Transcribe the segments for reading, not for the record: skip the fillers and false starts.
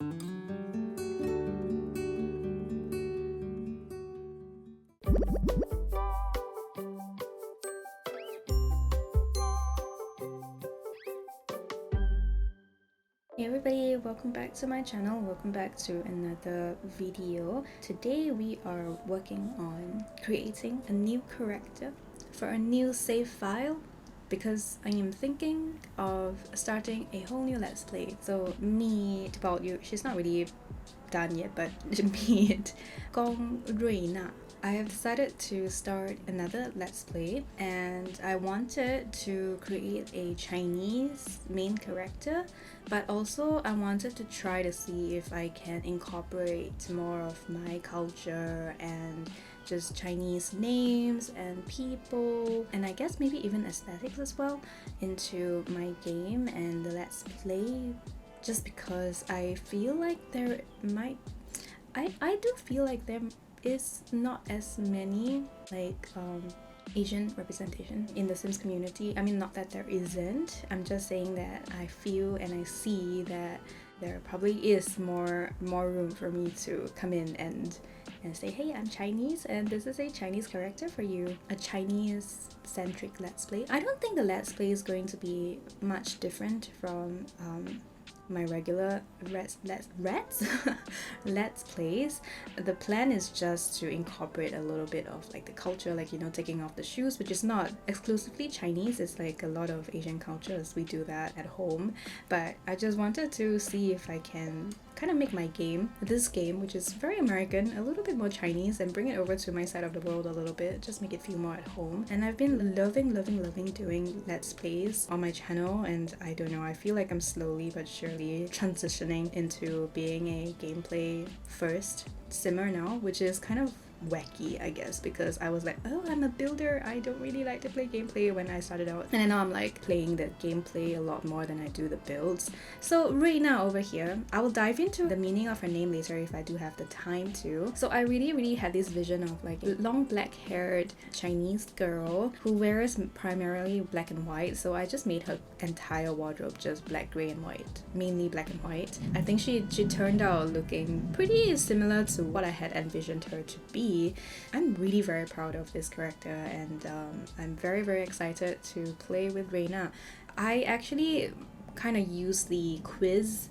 Hey everybody, welcome back to my channel, welcome back to another video. Today we are working on creating a new character for a new save file because I am thinking of starting a whole new let's play. So me, about you, she's not really done yet, but me it, Gong Rui Na. I have decided to start another let's play and I wanted to create a Chinese main character, but also I wanted to try to see if I can incorporate more of my culture and just Chinese names and people, and I guess maybe even aesthetics as well, into my game and the let's play, just because I feel like there might I do feel like there is not as many like Asian representation in the Sims community. I mean, not that there isn't, I'm just saying that I feel and I see that there probably is more room for me to come in and say, hey, I'm Chinese and this is a Chinese character for you. A Chinese centric let's play. I don't think the let's play is going to be much different from my regular let's plays. The plan is just to incorporate a little bit of like the culture, like, you know, taking off the shoes, which is not exclusively Chinese. It's like a lot of Asian cultures, we do that at home. But I just wanted to see if I can kind of make my game, this game, which is very American, a little bit more Chinese, and bring it over to my side of the world a little bit, just make it feel more at home. And I've been loving doing let's plays on my channel, and I don't know, I feel like I'm slowly but surely transitioning into being a gameplay first simmer now, which is kind of wacky, I guess, because I was like, oh, I'm a builder, I don't really like to play gameplay when I started out, and now I'm like playing the gameplay a lot more than I do the builds. So right now over here, I will dive into the meaning of her name later if I do have the time to. So I really had this vision of like a long black haired Chinese girl who wears primarily black and white, so I just made her entire wardrobe just black, grey and white, mainly black and white. I think she turned out looking pretty similar to what I had envisioned her to be. I'm really very proud of this character, and I'm very excited to play with Reina. I actually kind of use the quiz.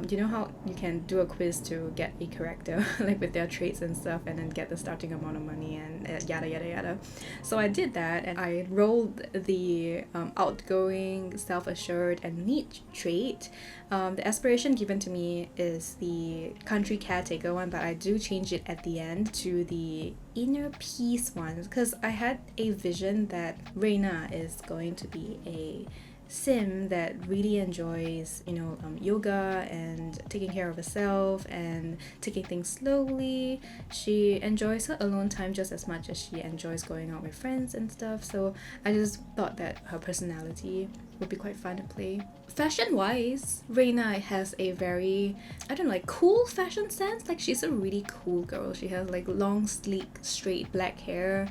You know how you can do a quiz to get a character like with their traits and stuff, and then get the starting amount of money and yada. So I did that, and I rolled the outgoing, self-assured and neat trait. The aspiration given to me is the country caretaker one, but I do change it at the end to the inner peace one, because I had a vision that Reina is going to be a sim that really enjoys, you know, yoga and taking care of herself and taking things slowly. She enjoys her alone time just as much as she enjoys going out with friends and stuff, so I just thought that her personality would be quite fun to play. Fashion wise, Reina has a very, I don't know, like cool fashion sense. Like, she's a really cool girl. She has like long, sleek, straight black hair.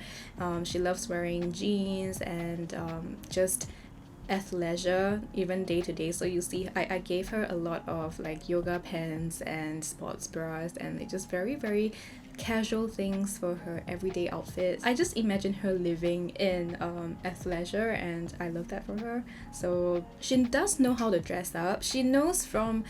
She loves wearing jeans and just athleisure even day to day. So you see, I gave her a lot of like yoga pants and sports bras, and they're just very casual things for her everyday outfits. I just imagine her living in athleisure, and I love that for her. So she does know how to dress up. She knows from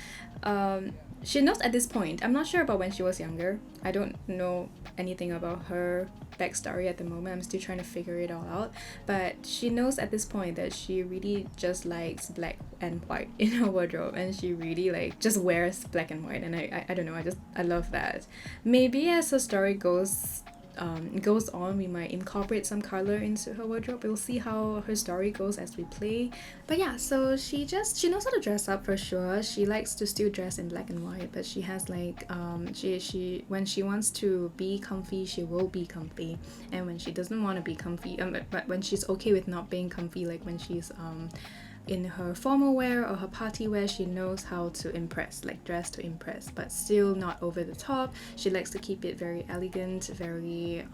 she knows at this point. I'm not sure about when she was younger. I don't know anything about her backstory at the moment. I'm still trying to figure it all out. But she knows at this point that she really just likes black and white in her wardrobe, and she really like just wears black and white, and I don't know, I love that. Maybe as her story goes on, we might incorporate some color into her wardrobe. We'll see how her story goes as we play. But yeah, so she knows how to dress up for sure. She likes to still dress in black and white, but she has like she when she wants to be comfy, she will be comfy, and when she doesn't want to be comfy, but when she's okay with not being comfy, like when she's in her formal wear or her party wear, she knows how to impress, like dress to impress, but still not over the top. She likes to keep it very elegant, very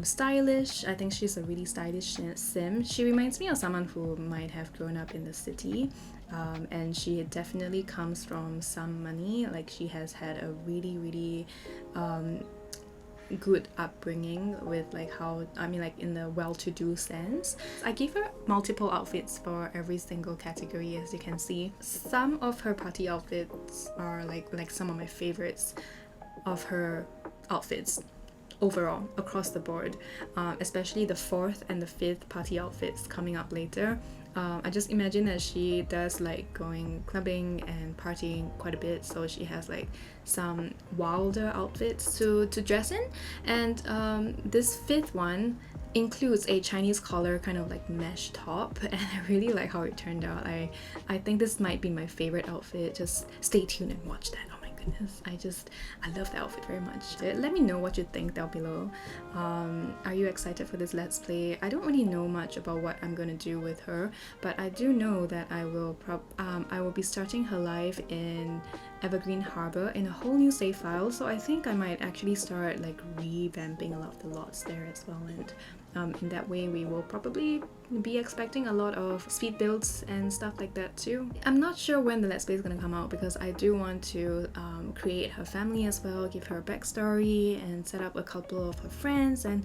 stylish. I think she's a really stylish sim. She reminds me of someone who might have grown up in the city. And she definitely comes from some money. Like, she has had a really good upbringing with like how, I mean, like in the well-to-do sense. I gave her multiple outfits for every single category, as you can see. Some of her party outfits are like some of my favorites of her outfits overall across the board, especially the fourth and the fifth party outfits coming up later. I just imagine that she does like going clubbing and partying quite a bit, so she has like some wilder outfits to dress in. And this fifth one includes a Chinese collar kind of like mesh top, and I really like how it turned out. I think this might be my favorite outfit. Just stay tuned and watch that. Oh my goodness, I love the outfit very much. Let me know what you think down below. Are you excited for this let's play? I don't really know much about what I'm gonna do with her, but I do know that I will be starting her life in Evergreen Harbor in a whole new save file, so I think I might actually start like revamping a lot of the lots there as well, and in that way we will probably be expecting a lot of speed builds and stuff like that too. I'm not sure when the let's play is gonna come out, because I do want to create her family as well, give her a backstory and set up a couple of her friends, and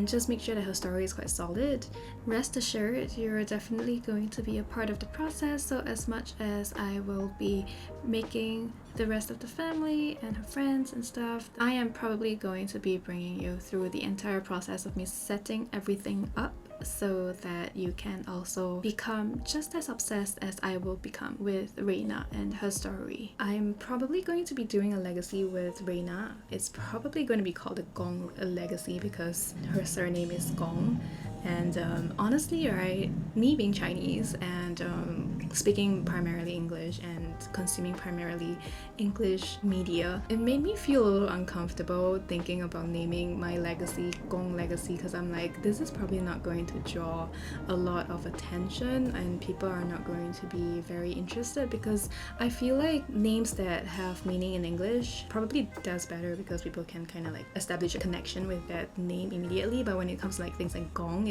just make sure that her story is quite solid. Rest assured, you're definitely going to be a part of the process, so as much as I will be making the rest of the family and her friends and stuff, I am probably going to be bringing you through the entire process of me setting everything up, so that you can also become just as obsessed as I will become with Reina and her story. I'm probably going to be doing a legacy with Reina. It's probably going to be called the Gong Legacy because her surname is Gong. And honestly, right, me being Chinese and speaking primarily English and consuming primarily English media, it made me feel a little uncomfortable thinking about naming my legacy Gong Legacy, because I'm like, this is probably not going to draw a lot of attention and people are not going to be very interested, because I feel like names that have meaning in English probably does better because people can kind of like establish a connection with that name immediately. But when it comes to like things like Gong,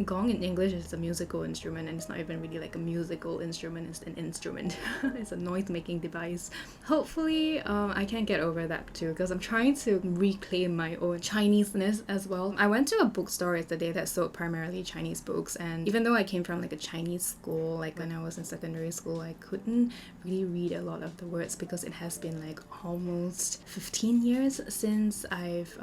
Gong in English is a musical instrument, and it's not even really like a musical instrument, it's an instrument. It's a noise making device. Hopefully I can get over that too, because I'm trying to reclaim my own Chineseness as well. I went to a bookstore yesterday that sold primarily Chinese books, and even though I came from like a Chinese school, like when I was in secondary school, I couldn't really read a lot of the words because it has been like almost 15 years since I've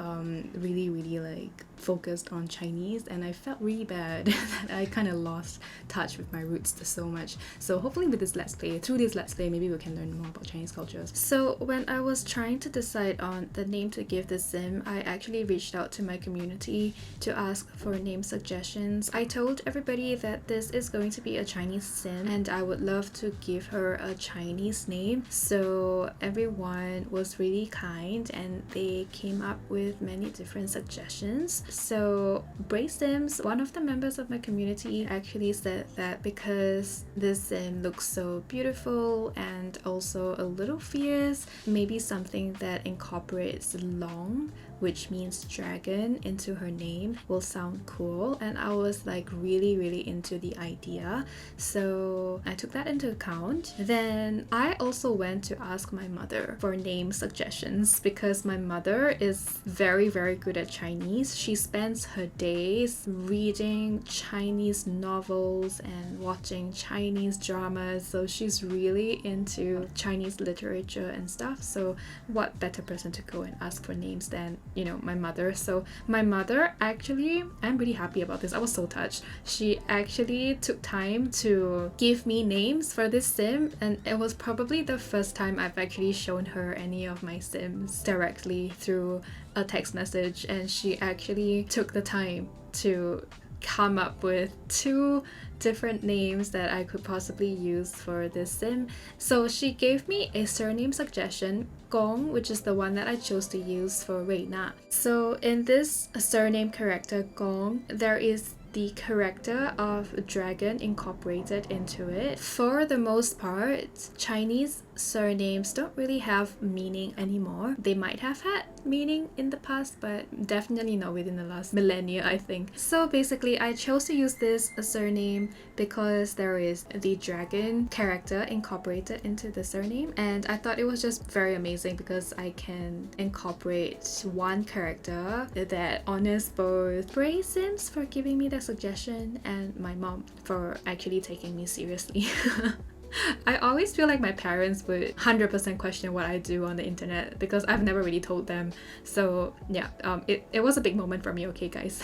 really like focused on Chinese, and I felt really bad that I kind of lost touch with my roots so much. So hopefully with this let's play, through this let's play, maybe we can learn more about Chinese cultures. So when I was trying to decide on the name to give this sim, I actually reached out to my community to ask for name suggestions. I told everybody that this is going to be a Chinese sim and I would love to give her a Chinese name, so everyone was really kind and they came up with many different suggestions. So Brace Sims, one of the members of my community, actually said that because this sim looks so beautiful and also a little fierce, maybe something that incorporates long, which means dragon, into her name will sound cool. And I was like really into the idea, so I took that into account. Then I also went to ask my mother for name suggestions, because my mother is very good at Chinese. She spends her days reading Chinese novels and watching Chinese dramas, so she's really into Chinese literature and stuff. So what better person to go and ask for names than, you know, my mother. So my mother actually, I'm really happy about this. I was so touched. She actually took time to give me names for this sim, and it was probably the first time I've actually shown her any of my sims directly through a text message, and she actually took the time to come up with 2 different names that I could possibly use for this sim. So she gave me a surname suggestion, Gong, which is the one that I chose to use for Reina. So in this surname character Gong, there is the character of a dragon incorporated into it. For the most part, Chinese surnames don't really have meaning anymore. They might have had meaning in the past, but definitely not within the last millennia, I think. So basically, I chose to use this surname because there is the dragon character incorporated into the surname, and I thought it was just very amazing because I can incorporate one character that honors both Bray Sims for giving me the suggestion and my mom for actually taking me seriously. I always feel like my parents would 100% question what I do on the internet because I've never really told them. So yeah, it was a big moment for me, okay guys.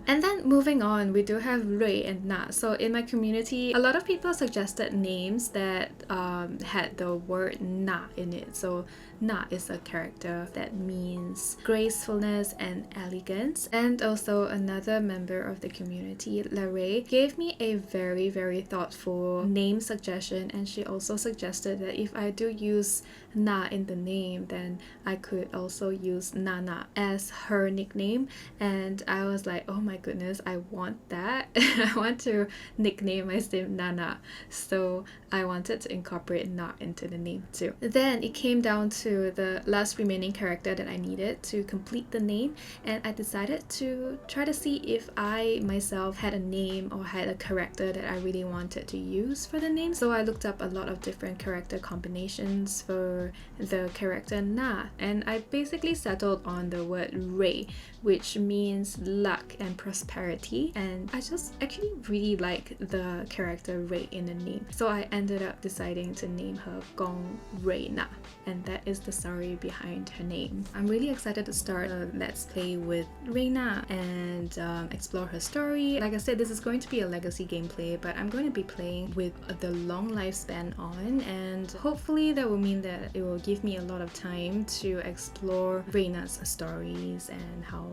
And then moving on, we do have Rui and Na. So in my community, a lot of people suggested names that had the word Na in it. So Na is a character that means gracefulness and elegance. And also another member of the community, Larray, gave me a very, very thoughtful name suggestion, and she also suggested that if I do use Na in the name, then I could also use Nana as her nickname. And I was like, oh my goodness, I want that. I want to nickname my sim Nana. So I wanted to incorporate Na into the name too. Then it came down to the last remaining character that I needed to complete the name, and I decided to try to see if I myself had a name or had a character that I really wanted to use for the name. So I looked up a lot of different character combinations for the character Na, and I basically settled on the word Rui, which means luck and prosperity, and I just actually really like the character Rui in the name. So I ended up deciding to name her Gong Rui Na, and that is the story behind her name. I'm really excited to start a Let's Play with Rui Na and explore her story. Like I said, this is going to be a legacy gameplay, but I'm going to be playing with the long lifespan on, and hopefully that will mean that it will give me a lot of time to explore Rui Na's stories and how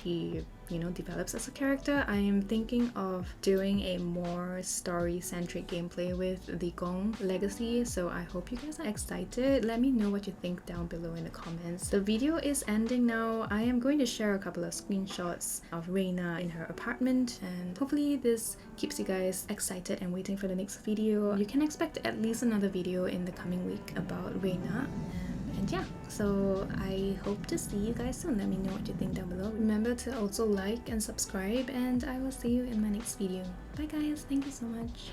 she develops as a character. I am thinking of doing a more story-centric gameplay with the Gong Legacy, so I hope you guys are excited. Let me know what you think down below in the comments. The video is ending now. I am going to share a couple of screenshots of Rui Na in her apartment, and hopefully this keeps you guys excited and waiting for the next video. You can expect at least another video in the coming week about Rui Na. And yeah, so I hope to see you guys soon. Let me know what you think down below. Remember to also like and subscribe, and I will see you in my next video. Bye guys, thank you so much.